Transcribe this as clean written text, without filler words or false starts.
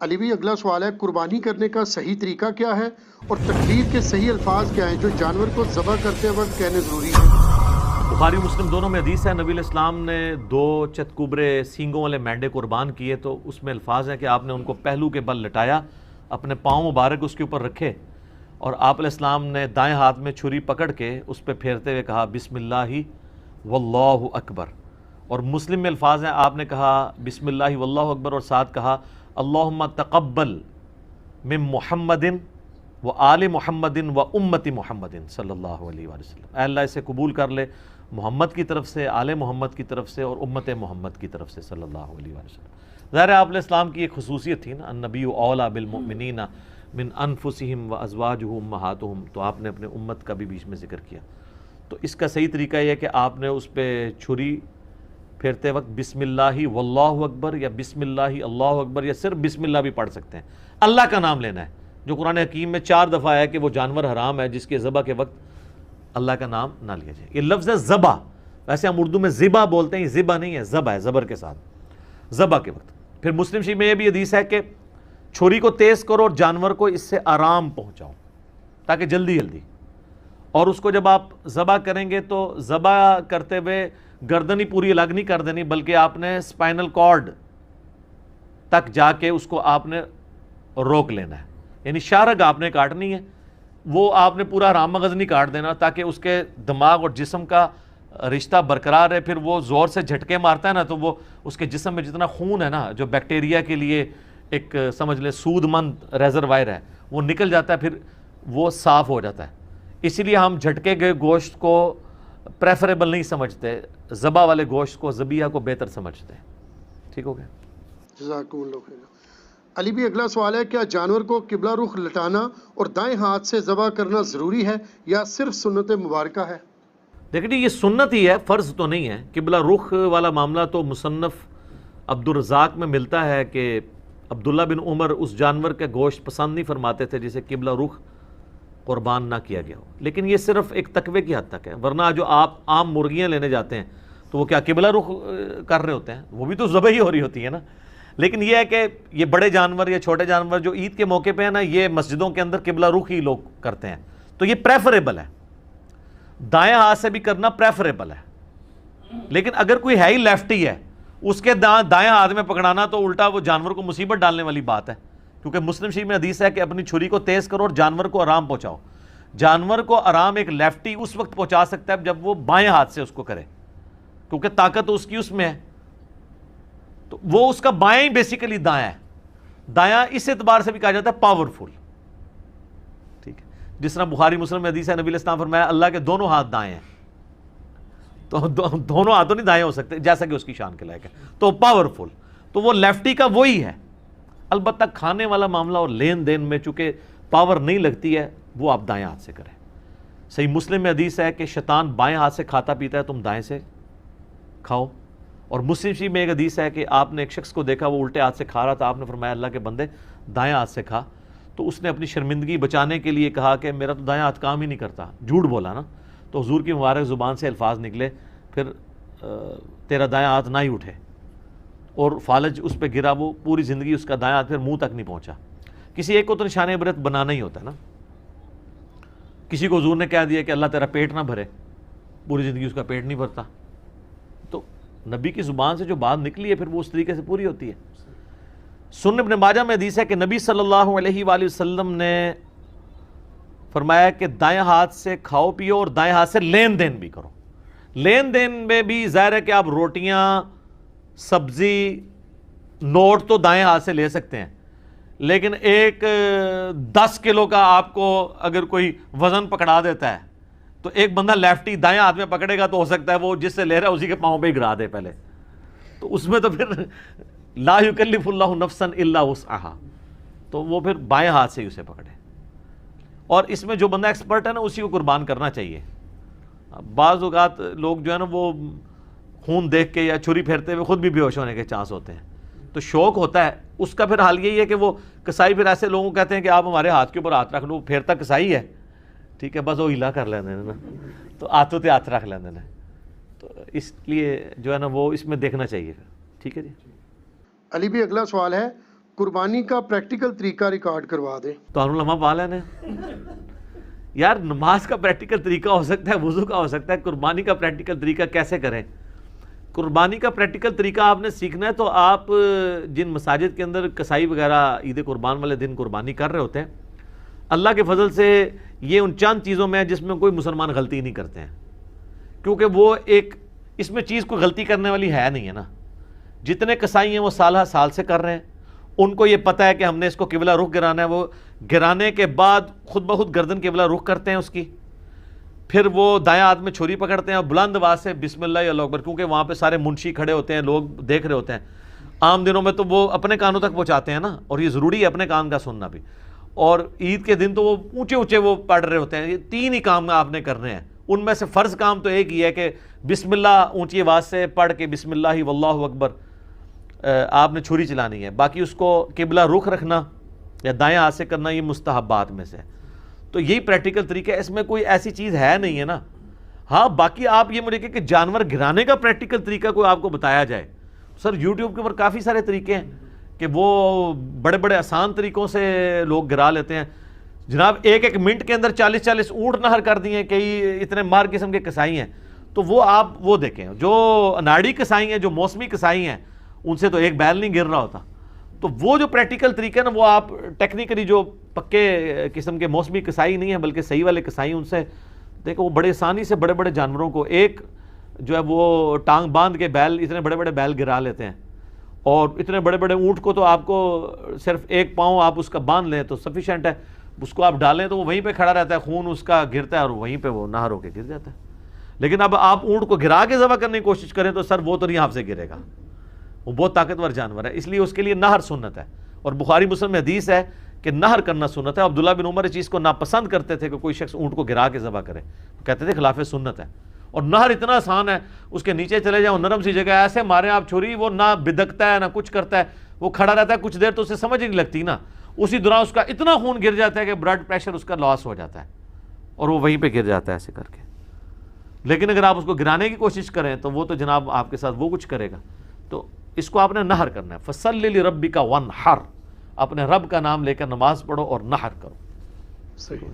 علی بھی اگلا سوال ہے، قربانی کرنے کا صحیح طریقہ کیا ہے اور تکبیر کے صحیح الفاظ کیا ہیں جو جانور کو ذبح کرتے وقت کہنے ضروری ہیں؟ بخاری مسلم دونوں میں حدیث ہے، نبی علیہ السلام نے 2 چتکوبرے سینگوں والے مینڈے قربان کیے، تو اس میں الفاظ ہیں کہ آپ نے ان کو پہلو کے بل لٹایا، اپنے پاؤں مبارک اس کے اوپر رکھے، اور آپ علیہ السلام نے دائیں ہاتھ میں چھری پکڑ کے اس پہ پھیرتے ہوئے کہا بسم اللہ واللہ اکبر۔ اور مسلم میں الفاظ ہیں، آپ نے کہا بسم اللہ واللہ اکبر اور ساتھ کہا اللہم تقبل من محمد و آل محمد و امت محمد صلی اللہ علیہ وآلہ وسلم، اے اللہ اسے قبول کر لے محمد کی طرف سے، آل محمد کی طرف سے اور امت محمد کی طرف سے صلی اللہ علیہ وآلہ وسلم۔ ظاہر ہے آپ علیہ السلام کی ایک خصوصیت تھی نا، النبی اولیٰ بالمؤمنین من انفسہم و ازواجہ امہاتہم، تو آپ نے اپنے امت کا بھی بیچ میں ذکر کیا۔ تو اس کا صحیح طریقہ یہ ہے کہ آپ نے اس پہ چھری پھیرتے وقت بسم اللہ واللہ اکبر یا بسم اللہ اللہ اکبر یا صرف بسم اللہ بھی پڑھ سکتے ہیں، اللہ کا نام لینا ہے، جو قرآن حکیم میں 4 دفعہ ہے کہ وہ جانور حرام ہے جس کے ذبح کے وقت اللہ کا نام نہ لیا جائے۔ یہ لفظ ہے ذبح، ویسے ہم اردو میں ذبح بولتے ہیں، یہ ذبح نہیں ہے، ذبح ہے زبر کے ساتھ، ذبح کے وقت۔ پھر مسلم شریف میں یہ بھی حدیث ہے کہ چھری کو تیز کرو اور جانور کو اس سے آرام پہنچاؤ تاکہ جلدی جلدی، اور اس کو جب آپ ذبح کریں گے تو ذبح کرتے ہوئے گردن ہی پوری الگ نہیں کر دینی، بلکہ آپ نے اسپائنل کارڈ تک جا کے اس کو آپ نے روک لینا ہے، یعنی شارگ آپ نے کاٹنی ہے، وہ آپ نے پورا حرام مغز نہیں کاٹ دینا تاکہ اس کے دماغ اور جسم کا رشتہ برقرار ہے۔ پھر وہ زور سے جھٹکے مارتا ہے نا تو وہ اس کے جسم میں جتنا خون ہے نا، جو بیکٹیریا کے لیے ایک سمجھ لیں سود مند ریزروائر ہے، وہ نکل جاتا ہے، پھر وہ صاف ہو جاتا ہے۔ اسی لیے ہم جھٹکے گئے گوشت کو پریفریبل نہیں سمجھتے، ذبح والے گوشت کو، ذبیحہ کو بہتر سمجھتے ہیں۔ ٹھیک ہو گیا؟ جزاکم اللہ خیر۔ علی بھی اگلا سوال ہے، کیا جانور کو قبلہ رخ لٹانا اور دائیں ہاتھ سے ذبح کرنا ضروری ہے یا صرف سنت مبارکہ ہے؟ دیکھیں یہ سنت ہی ہے، فرض تو نہیں ہے۔ قبلہ رخ والا معاملہ تو مصنف عبدالرزاق میں ملتا ہے کہ عبداللہ بن عمر اس جانور کے گوشت پسند نہیں فرماتے تھے جسے قبلہ رخ قربان نہ کیا گیا ہو، لیکن یہ صرف ایک تقوی کی حد تک ہے، ورنہ جو آپ عام مرغیاں لینے جاتے ہیں تو وہ کیا قبلہ رخ کر رہے ہوتے ہیں؟ وہ بھی تو ذبح ہی ہو رہی ہوتی ہے نا۔ لیکن یہ ہے کہ یہ بڑے جانور یا چھوٹے جانور جو عید کے موقع پہ ہیں نا، یہ مسجدوں کے اندر قبلہ رخ ہی لوگ کرتے ہیں، تو یہ پریفریبل ہے، دائیں ہاتھ سے بھی کرنا پریفریبل ہے۔ لیکن اگر کوئی ہے ہی لیفٹی ہے، اس کے دائیں ہاتھ میں پکڑانا تو الٹا وہ جانور کو مصیبت ڈالنے والی بات ہے، کیونکہ مسلم شریف میں حدیث ہے کہ اپنی چھری کو تیز کرو اور جانور کو آرام پہنچاؤ۔ جانور کو آرام ایک لیفٹی اس وقت پہنچا سکتا ہے جب وہ بائیں ہاتھ سے اس کو کرے، کیونکہ طاقت اس کی اس میں ہے، تو وہ اس کا بائیں ہی بیسیکلی دایاں ہے۔ دایاں اس اعتبار سے بھی کہا جاتا ہے پاورفل، ٹھیک ہے، جس طرح بخاری مسلم میں حدیث ہے نبی علیہ السلام فرمایا اللہ کے دونوں ہاتھ دائیں ہیں، تو دونوں ہاتھوں نہیں دائیں ہو سکتے جیسا کہ اس کی شان کے لائق ہے، تو پاورفل، تو وہ لیفٹی کا وہی ہے۔ البتہ کھانے والا معاملہ اور لین دین میں چونکہ پاور نہیں لگتی ہے، وہ آپ دائیں ہاتھ سے کریں۔ صحیح مسلم میں حدیث ہے کہ شیطان بائیں ہاتھ سے کھاتا پیتا ہے، تم دائیں سے کھاؤ۔ اور مسلم شریف میں ایک حدیث ہے کہ آپ نے ایک شخص کو دیکھا وہ الٹے ہاتھ سے کھا رہا تھا، آپ نے فرمایا اللہ کے بندے دائیں ہاتھ سے کھا، تو اس نے اپنی شرمندگی بچانے کے لیے کہا کہ میرا تو دائیں ہاتھ کام ہی نہیں کرتا، جھوٹ بولا نا، تو حضور کی مبارک زبان سے الفاظ نکلے پھر تیرا دائیں ہاتھ نہ ہی اٹھے، اور فالج اس پہ گرا، وہ پوری زندگی اس کا دائیں ہاتھ پھر منہ تک نہیں پہنچا۔ کسی ایک کو تو نشان عبرت بنانا ہی ہوتا ہے نا۔ کسی کو حضور نے کہہ دیا کہ اللہ تیرا پیٹ نہ بھرے، پوری زندگی اس کا پیٹ نہیں بھرتا، تو نبی کی زبان سے جو بات نکلی ہے پھر وہ اس طریقے سے پوری ہوتی ہے۔ سنن ابن ماجہ میں حدیث ہے کہ نبی صلی اللہ علیہ وآلہ وسلم نے فرمایا کہ دائیں ہاتھ سے کھاؤ پیو اور دائیں ہاتھ سے لین دین بھی کرو۔ لین دین میں بھی ظاہر ہے کہ آپ روٹیاں، سبزی، نوٹ تو دائیں ہاتھ سے لے سکتے ہیں، لیکن ایک 10 کلو کا آپ کو اگر کوئی وزن پکڑا دیتا ہے تو ایک بندہ لیفٹی دائیں ہاتھ میں پکڑے گا تو ہو سکتا ہے وہ جس سے لے رہا ہے اسی کے پاؤں پہ ہی گرا دے پہلے، تو اس میں تو پھر لا یکلف اللہ نفسا الا وسعہا، تو وہ پھر بائیں ہاتھ سے ہی اسے پکڑے۔ اور اس میں جو بندہ ایکسپرٹ ہے نا اسی کو قربان کرنا چاہیے۔ بعض اوقات لوگ جو ہے نا وہ خون دیکھ کے یا چھری پھیرتے ہوئے خود بھی بے ہوش ہونے کے چانس ہوتے ہیں، تو شوق ہوتا ہے اس کا، پھر حال یہی ہے کہ وہ کسائی پھر ایسے لوگوں کو کہتے ہیں کہ آپ ہمارے ہاتھ کے اوپر ہاتھ رکھ لو، پھیرتا کسائی ہے، ٹھیک ہے، بس وہ ہلا کر لینے نا، تو ہاتھوں تے ہاتھ رکھ لینے نا، تو اس لیے جو ہے نا وہ اس میں دیکھنا چاہیے پھر، ٹھیک ہے جی۔ علی بھی اگلا سوال ہے، قربانی کا پریکٹیکل طریقہ ریکارڈ کروا دیں. تو علماء پا لینے یار. نماز کا پریکٹیکل طریقہ ہو سکتا ہے, وضو کا ہو سکتا ہے, قربانی کا پریکٹیکل طریقہ کیسے کریں؟ قربانی کا پریکٹیکل طریقہ آپ نے سیکھنا ہے تو آپ جن مساجد کے اندر کسائی وغیرہ عید قربان والے دن قربانی کر رہے ہوتے ہیں, اللہ کے فضل سے یہ ان چند چیزوں میں ہے جس میں کوئی مسلمان غلطی نہیں کرتے ہیں, کیونکہ وہ ایک اس میں چیز کوئی غلطی کرنے والی ہے نہیں ہے نا. جتنے کسائی ہیں وہ سالہ سال سے کر رہے ہیں, ان کو یہ پتہ ہے کہ ہم نے اس کو قبلہ رخ گرانا ہے. وہ گرانے کے بعد خود بخود گردن قبلہ رخ کرتے ہیں اس کی, پھر وہ دائیں ہاتھ میں چھری پکڑتے ہیں اور بلند آواز سے بسم اللہ اللہ اکبر, کیونکہ وہاں پہ سارے منشی کھڑے ہوتے ہیں, لوگ دیکھ رہے ہوتے ہیں. عام دنوں میں تو وہ اپنے کانوں تک پہنچاتے ہیں نا, اور یہ ضروری ہے اپنے کان کا سننا بھی. اور عید کے دن تو وہ اونچے اونچے وہ پڑھ رہے ہوتے ہیں. یہ 3 ہی کام آپ نے کرنے ہیں, ان میں سے فرض کام تو ایک ہی ہے کہ بسم اللہ اونچی آواز سے پڑھ کے بسم اللہ واللہ اکبر آپ نے چھری چلانی ہے. باقی اس کو قبلہ رخ رکھنا یا دائیں ہاتھ سے کرنا یہ مستحبات میں سے. تو یہی پریکٹیکل طریقہ ہے, اس میں کوئی ایسی چیز ہے نہیں ہے نا. ہاں باقی آپ یہ مجھے کہ جانور گرانے کا پریکٹیکل طریقہ کوئی آپ کو بتایا جائے, سر یوٹیوب کے اوپر کافی سارے طریقے ہیں کہ وہ بڑے بڑے آسان طریقوں سے لوگ گرا لیتے ہیں. جناب 1 منٹ کے اندر 40 اونٹ نہر کر دیے, کئی اتنے مار قسم کے کسائی ہیں. تو وہ آپ وہ دیکھیں, جو اناڑی کسائی ہیں, جو موسمی کسائی ہیں, ان سے تو ایک بیل نہیں گر رہا ہوتا. تو وہ جو پریکٹیکل طریقہ ہے نا, وہ آپ ٹیکنیکلی جو پکے قسم کے موسمی کسائی نہیں ہیں بلکہ صحیح والے کسائی, ان سے دیکھو وہ بڑے آسانی سے بڑے بڑے جانوروں کو ایک جو ہے وہ ٹانگ باندھ کے بیل, اتنے بڑے بڑے بیل گرا لیتے ہیں. اور اتنے بڑے بڑے اونٹ کو تو آپ کو صرف 1 پاؤں آپ اس کا باندھ لیں تو سفیشینٹ ہے. اس کو آپ ڈالیں تو وہ وہیں پہ کھڑا رہتا ہے, خون اس کا گرتا ہے اور وہیں پہ وہ نہر ہو کے گر جاتا ہے. لیکن اب آپ اونٹ کو گرا کے ذبح کرنے کی کوشش کریں تو سر وہ تو نہیں آپ سے گرے گا, وہ بہت طاقتور جانور ہے, اس لیے اس کے لیے نہر سنت ہے. اور بخاری مسلم میں حدیث ہے کہ نہر کرنا سنت ہے. عبداللہ بن عمر اس چیز کو ناپسند کرتے تھے کہ کوئی شخص اونٹ کو گرا کے ذبح کرے, کہتے تھے خلاف سنت ہے. اور نہر اتنا آسان ہے, اس کے نیچے چلے جاؤ, نرم سی جگہ, ایسے مارے آپ چھری, وہ نہ بدکتا ہے نہ کچھ کرتا ہے, وہ کھڑا رہتا ہے کچھ دیر تو اسے سمجھ ہی نہیں لگتی نا. اسی دوران اس کا اتنا خون گر جاتا ہے کہ بلڈ پریشر اس کا لاس ہو جاتا ہے اور وہ وہیں پہ گر جاتا ہے ایسے کر کے. لیکن اگر آپ اس کو گرانے کی کوشش کریں تو وہ تو جناب آپ کے ساتھ وہ کچھ کرے گا. تو اس کو آپ نے نہر کرنا ہے. فصلی لربک وانحر, اپنے رب کا نام لے کر نماز پڑھو اور نہر کرو. صحیح.